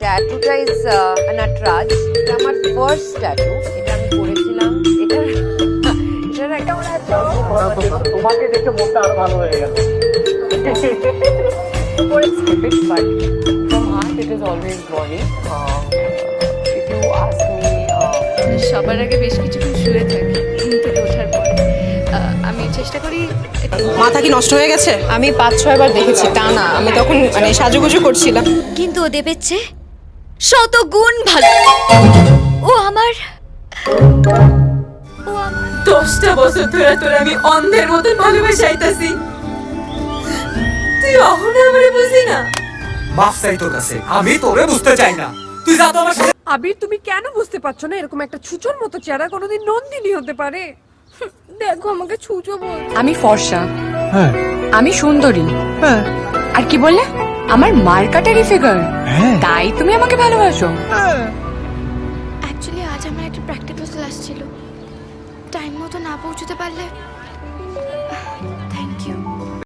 ট্যাটুটা is নাটরাজ। এটা আমার first tattoo. এটা আমি করেছিলাম। এটার একটা তোমাকে দেখে মনটা আরো ভালো হয়ে গেল। But from heart, it is always Bonnie. If you ask me, সবার আগে বেশ কিছুক্ষণ শুয়ে থাকি ঘুম থেকে ওঠার পরে। আমি চেষ্টা করি মাথা কি নষ্ট হয়ে গেছে? আমি 5-6 বার দেখেছি টানা। আমি তখন মানে সাজুগুজু করছিলাম। কিন্তু ও দেবের চেয়ে শত গুণ ভালো। ও আমার 10টা বছর ধরে তোর আমি অন্ধের মতন ভালোবাসা আইতাছি, তুই অহনা আমারে বুঝি না। মাফ চাই তোর কাছে, আমি তোরে বুঝতে চাই না। তুই যা তো আমার সাথে। আবির, তুমি কেন বুঝতে পারছো না এরকম একটা ছুচোর মতো চেহারা কোনোদিন নন্দিনী হতে পারে? দেখো আমাকে ছুচো বল। আমি ফর্সা, হ্যাঁ আমি সুন্দরী, হ্যাঁ আর কি বললে আমার মার্কাটারি ফিগার, হ্যাঁ তাই তুমি আমাকে ভালোবাসো। অ্যাকচুয়ালি আজ আমার একটা প্র্যাকটিক্যাল ক্লাস ছিল। টাইম মতো না পৌঁছতে পারলে